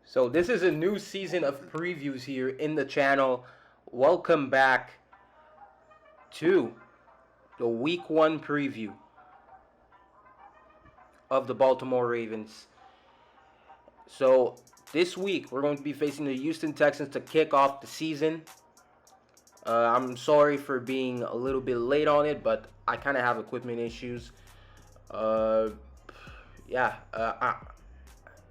So this is a new season of previews here in the channel. Welcome back to the Week 1 preview of the Baltimore Ravens. So this week we're going to be facing the Houston Texans to kick off the season. I'm sorry for being a little bit late on it, but I kind of have equipment issues.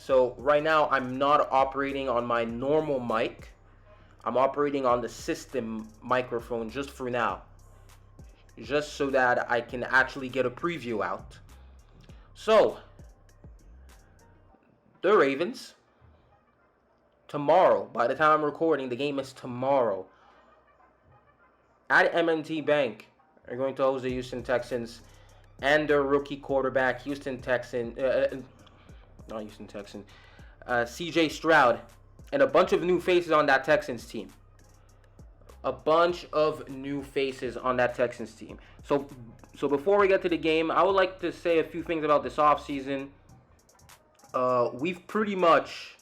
So right now I'm not operating on my normal mic. I'm operating on the system microphone just for now, just so that I can actually get a preview out. So the Ravens tomorrow, by the time I'm recording, the game is tomorrow at M&T Bank, are going to host the Houston Texans and their rookie quarterback, CJ Stroud, and a bunch of new faces on that Texans team. So before we get to the game, I would like to say a few things about this offseason. We've pretty much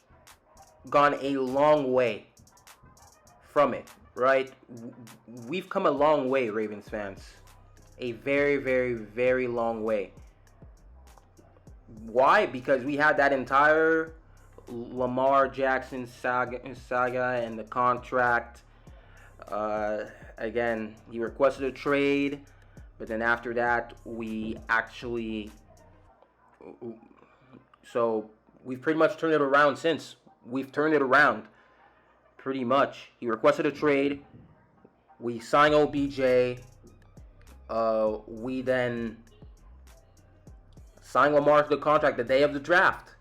gone a long way from it, right? We've come a long way, Ravens fans. A very, very, very long way. Why? Because we had that entire Lamar Jackson saga and the contract. Again, he requested a trade, but then after that, we've pretty much turned it around since. We've turned it around, pretty much. He requested a trade. We signed OBJ. We then signed Lamar to the contract the day of the draft.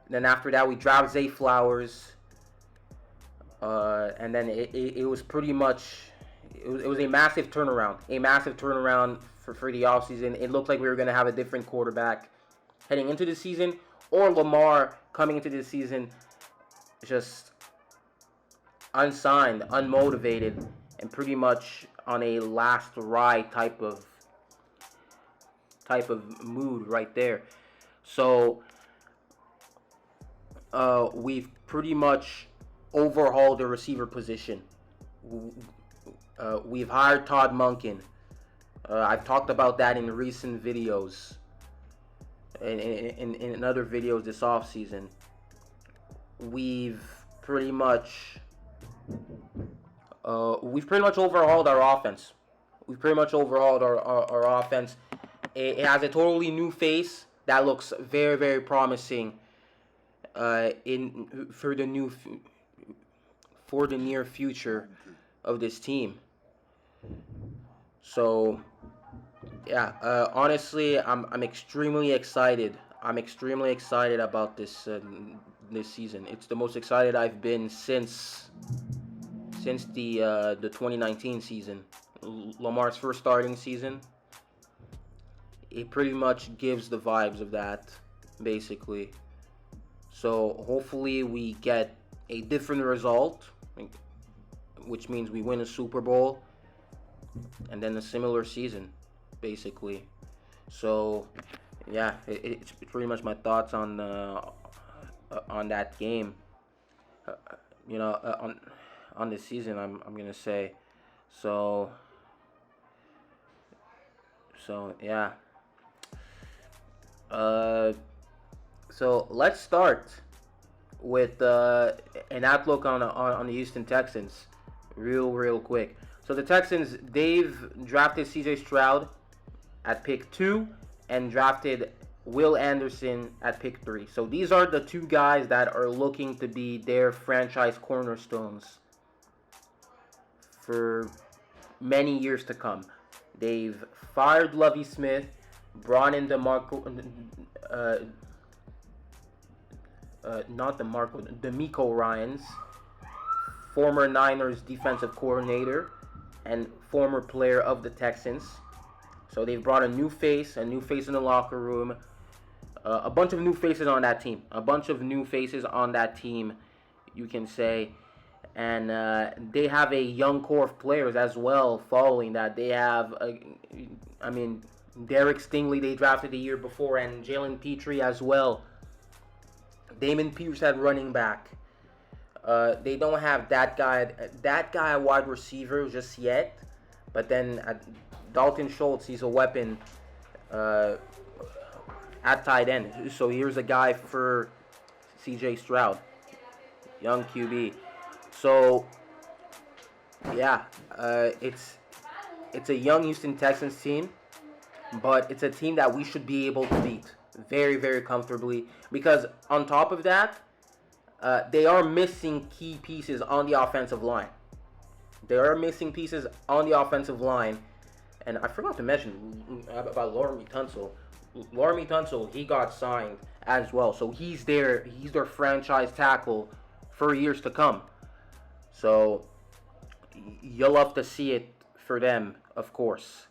Then after that, we drafted Zay Flowers. And then it was pretty much, it was a massive turnaround. For the offseason. It looked like we were going to have a different quarterback heading into the season, or Lamar coming into the season just unsigned, unmotivated, and pretty much on a last ride type of mood right there. So we've pretty much overhauled the receiver position. We've hired Todd Monken. I've talked about that in recent videos, in other videos this offseason. We've pretty much overhauled our offense. Our offense. It has a totally new face that looks very, very promising for the near future of this team. So yeah, honestly, I'm extremely excited. I'm extremely excited about this season. It's the most excited I've been since the 2019 season, Lamar's first starting season. It pretty much gives the vibes of that, basically. So hopefully we get a different result, which means we win a Super Bowl, and then a similar season, basically. So yeah, it's pretty much my thoughts on that game. On this season, I'm gonna say. So yeah. So let's start with an outlook on the Houston Texans, real quick. So the Texans, they've drafted CJ Stroud at pick 2 and drafted Will Anderson at pick 3. So these are the two guys that are looking to be their franchise cornerstones for many years to come. They've fired Lovie Smith, brought in DeMeco Ryans, former Niners defensive coordinator and former player of the Texans. So they've brought a new face in the locker room, a bunch of new faces on that team, you can say. And they have a young core of players as well following that. They have, Derek Stingley they drafted the year before, and Jalen Petrie as well. Damon Pierce at running back. They don't have that guy at wide receiver just yet. But then Dalton Schultz, he's a weapon at tight end. So here's a guy for C.J. Stroud, young QB. So yeah, it's a young Houston Texans team, but it's a team that we should be able to beat very, very comfortably. Because on top of that, they are missing key pieces on the offensive line. And I forgot to mention about Laramie Tunsil. Laramie Tunsil, he got signed as well. So he's their franchise tackle for years to come. So you'll love to see it for them, of course.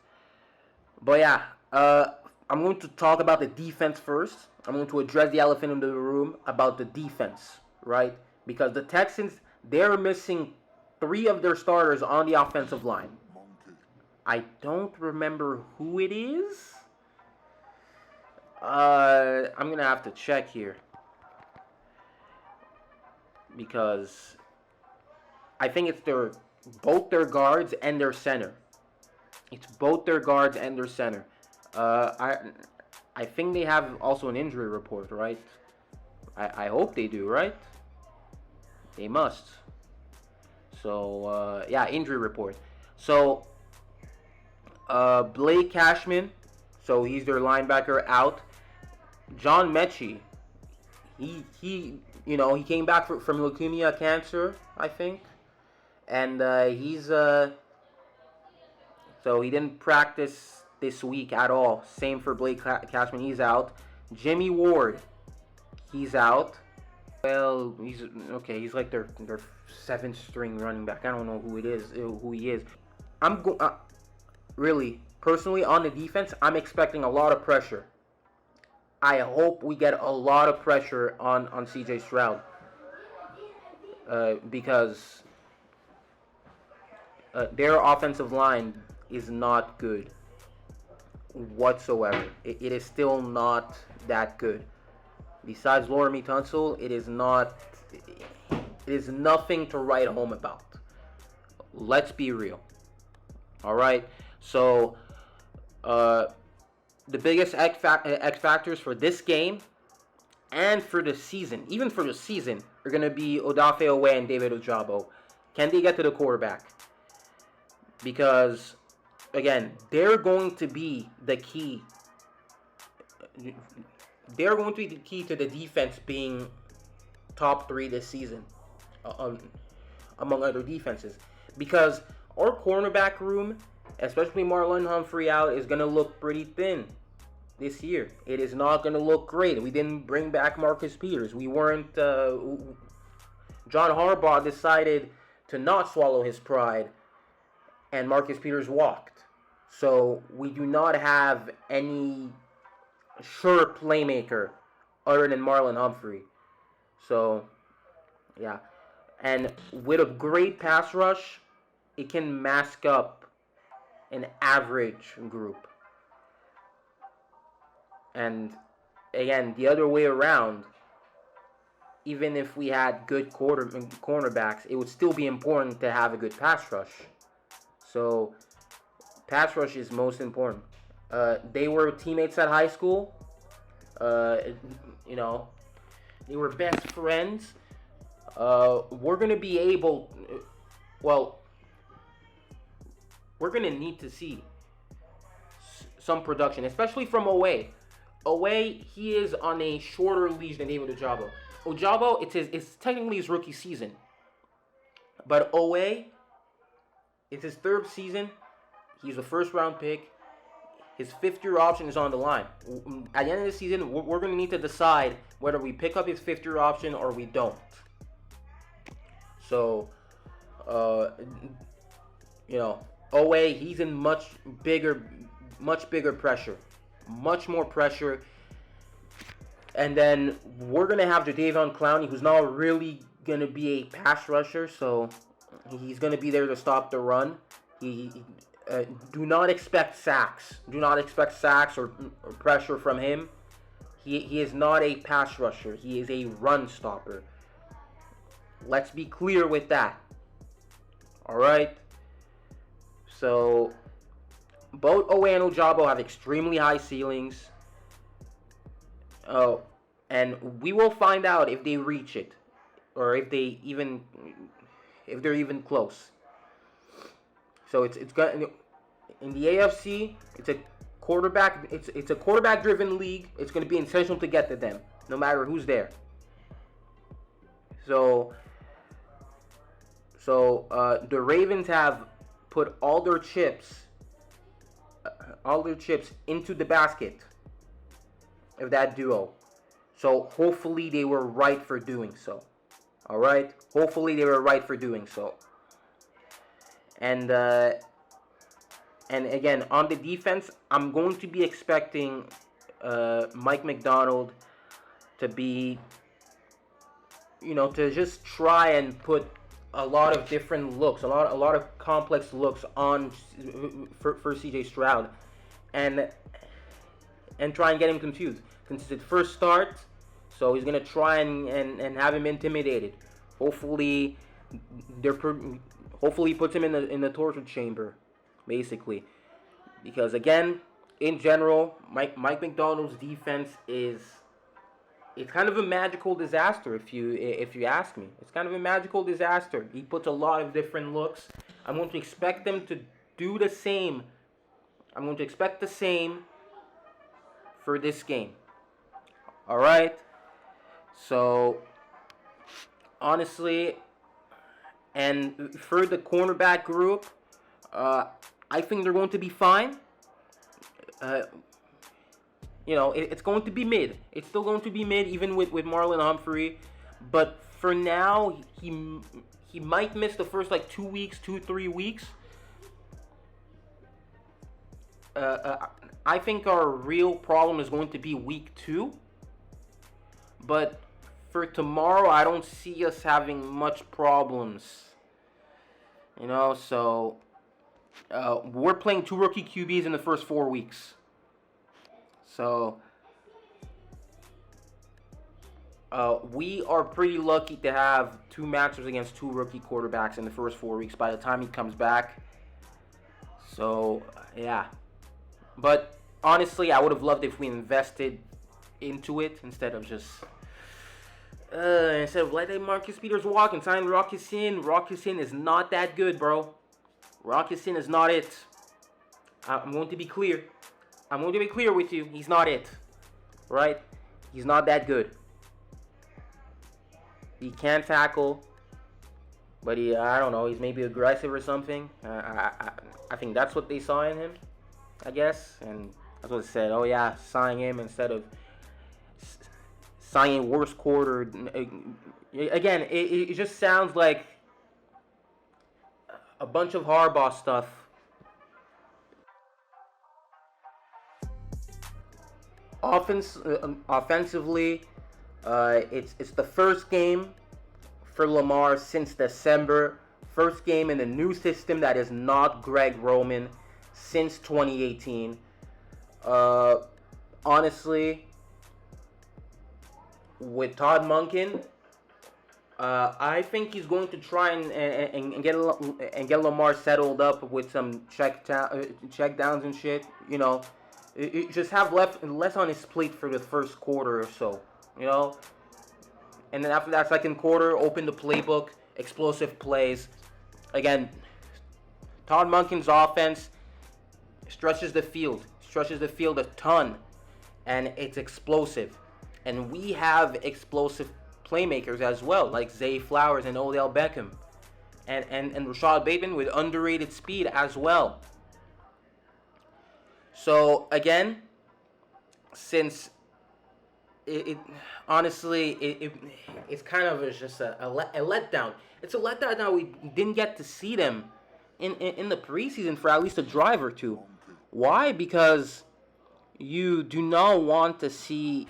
But yeah, I'm going to talk about the defense first. I'm going to address the elephant in the room about the defense, right? Because the Texans, they're missing 3 of their starters on the offensive line. I don't remember who it is. I'm going to have to check here. Because I think it's both their guards and their center. I think they have also an injury report, right? I hope they do, right? They must. So, yeah, injury report. So, Blake Cashman, so he's their linebacker, out. John Mechie, he came back from leukemia cancer, I think. And so he didn't practice this week at all. Same for Blake Cashman, he's out. Jimmy Ward, he's out. Well, he's like their 7th string running back. I don't know who he is. Really, personally, on the defense, I'm expecting a lot of pressure. I hope we get a lot of pressure on C.J. Stroud. Because their offensive line is not good whatsoever. It is still not that good. Besides Laramie Tunsil, it is nothing to write home about. Let's be real. All right. So, the biggest X factors for this game and for the season, even for the season, are going to be Odafe Owe and David Ojabo. Can they get to the quarterback? Because, again, they're going to be the key. They're going to be the key to the defense being top 3 this season, among other defenses. Because our cornerback room, especially Marlon Humphrey out, is going to look pretty thin this year. It is not going to look great. We didn't bring back Marcus Peters. We weren't... John Harbaugh decided to not swallow his pride, and Marcus Peters walked. So we do not have any sure playmaker other than Marlon Humphrey. So, yeah. And with a great pass rush, it can mask up an average group. And again, the other way around, even if we had good cornerbacks, it would still be important to have a good pass rush. So, pass rush is most important. They were teammates at high school. They were best friends. We're going to be able... we're going to need to see some production, especially from Owe. Owe, he is on a shorter leash than David Ojabo. Ojabo, it's technically his rookie season. But Owe, it's his 3rd season. He's a first-round pick. His 5th-year option is on the line. At the end of the season, we're going to need to decide whether we pick up his 5th-year option or we don't. So, Owe, he's in much bigger pressure. Much more pressure. And then we're going to have Jadeveon Clowney, who's not really going to be a pass rusher, so he's going to be there to stop the run. Do not expect sacks. Do not expect sacks or pressure from him. He is not a pass rusher. He is a run stopper. Let's be clear with that. All right. So both Owe and Ojabo have extremely high ceilings. Oh, and we will find out if they reach it, or if they're even close. So it's got in the AFC. It's a quarterback driven league. It's going to be essential to get to them, no matter who's there. So the Ravens have put all their chips into the basket of that duo. So hopefully they were right for doing so. All right, hopefully they were right for doing so. And again, on the defense, I'm going to be expecting Mike Macdonald to be, to just try and put a lot of different looks, a lot of complex looks on for CJ Stroud, and try and get him confused. Since it's his first start, so he's gonna try and have him intimidated. Hopefully he puts him in the torture chamber, basically, because again, in general, Mike Macdonald's defense it's kind of a magical disaster, if you ask me. It's kind of a magical disaster. He puts a lot of different looks. I'm going to expect them to do the same. I'm going to expect the same for this game. All right. So honestly, and for the cornerback group, I think they're going to be fine. It's going to be mid. It's still going to be mid, even with Marlon Humphrey. But for now, he might miss the first 2-3 weeks. I think our real problem is going to be week 2. But for tomorrow, I don't see us having much problems. So we're playing 2 rookie QBs in the first 4 weeks. So we are pretty lucky to have 2 matchups against 2 rookie quarterbacks in the first 4 weeks by the time he comes back. So yeah, but honestly, I would have loved if we invested into it instead of letting Marcus Peters walk and sign Rock Ya-Sin. Rock Ya-Sin is not that good, bro. Rock Ya-Sin is not it. I'm going to be clear. I'm going to be clear with you. He's not it. Right? He's not that good. He can tackle. But I don't know. He's maybe aggressive or something. I think that's what they saw in him, I guess. And that's what they said. Oh, yeah, sign him instead of signing worst quarter. Again, it just sounds like a bunch of Harbaugh stuff. Offensively, it's the first game for Lamar since December. First game in a new system that is not Greg Roman since 2018. Honestly, with Todd Monken, I think he's going to try and get Lamar settled up with some check downs and shit. Just have less on his plate for the first quarter or so, and then after that second quarter, open the playbook, explosive plays. Again, Todd Monken's offense stretches the field a ton, and it's explosive. And we have explosive playmakers as well, like Zay Flowers and Odell Beckham, and Rashad Bateman with underrated speed as well. So again, since honestly, it's kind of just a letdown. It's a letdown that we didn't get to see them in the preseason for at least a drive or two. Why? Because you do not want to see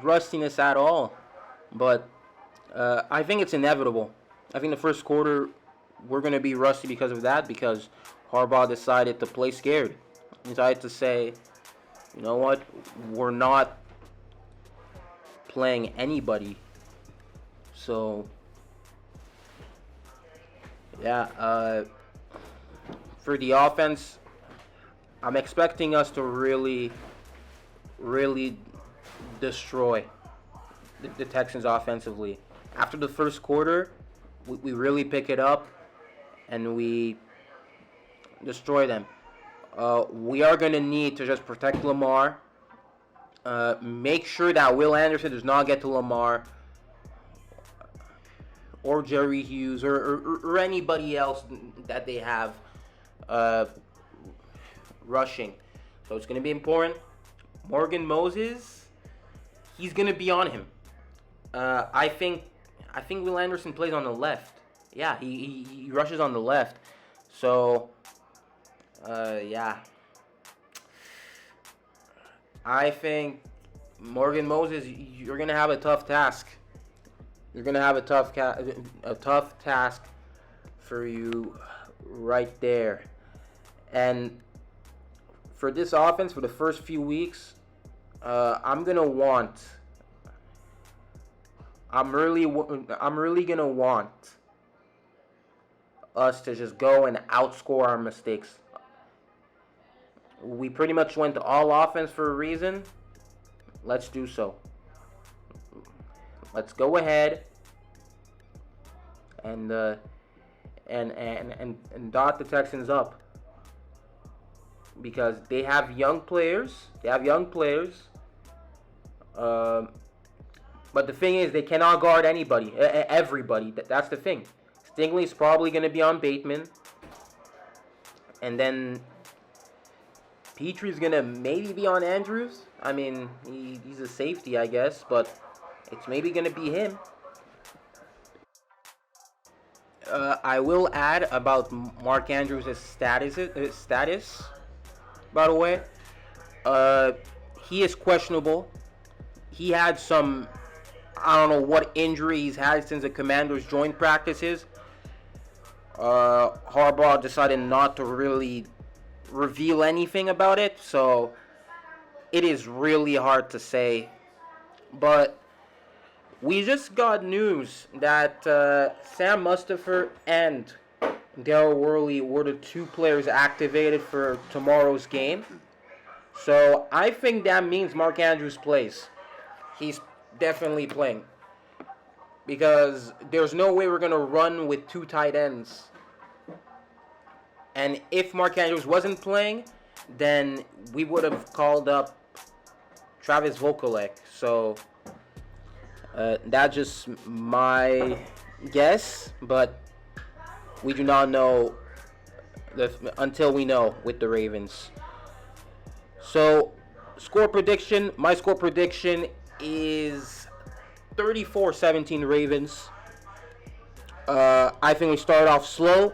rustiness at all. But I think it's inevitable. I think the first quarter we're going to be rusty because of that, because Harbaugh decided to play scared. He decided to say, You know what? We're not playing anybody. So, yeah, for the offense, I'm expecting us to really destroy the Texans offensively. After the first quarter, we really pick it up and we destroy them. We are going to need to just protect Lamar. Make sure that Will Anderson does not get to Lamar or Jerry Hughes or anybody else that they have rushing. So it's going to be important. Morgan Moses, he's going to be on him. I think Will Anderson plays on the left. Yeah, he rushes on the left. So, yeah. I think Morgan Moses, you're going to have a tough task. You're going to have a tough task for you right there. And for this offense, for the first few weeks, I'm really gonna want us to just go and outscore our mistakes. We pretty much went to all offense for a reason. Let's do so. Let's go ahead and dot the Texans up, because they have young players. But the thing is, they cannot guard everybody. That's the thing. Stingley's probably going to be on Bateman. And then Petrie's going to maybe be on Andrews. I mean, he's a safety, I guess. But it's maybe going to be him. I will add about Mark Andrews' status, by the way. He is questionable. He had some, I don't know what injury he's had since the Commanders joined practices. Harbaugh decided not to really reveal anything about it, so it is really hard to say. But we just got news that Sam Mustipher and Darryl Worley were the two players activated for tomorrow's game. So I think that means Mark Andrews plays. He's definitely playing, because there's no way we're going to run with two tight ends. And if Mark Andrews wasn't playing, then we would have called up Travis Vokolek. So that's just my guess, but we do not know until we know with the Ravens. So my score prediction is 34-17 Ravens. I think we start off slow,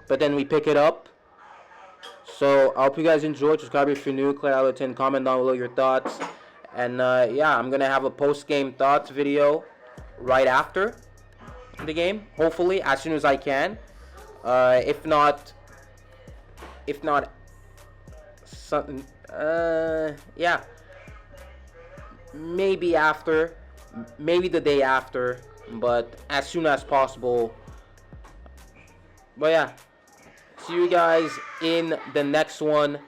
but then we pick it up. So I hope you guys enjoyed. Subscribe if you're new. Click out of 10. Comment down below your thoughts. And yeah, I'm gonna have a post-game thoughts video right after the game. Hopefully, as soon as I can. If not, something. Yeah. Maybe the day after, but as soon as possible. But yeah, see you guys in the next one.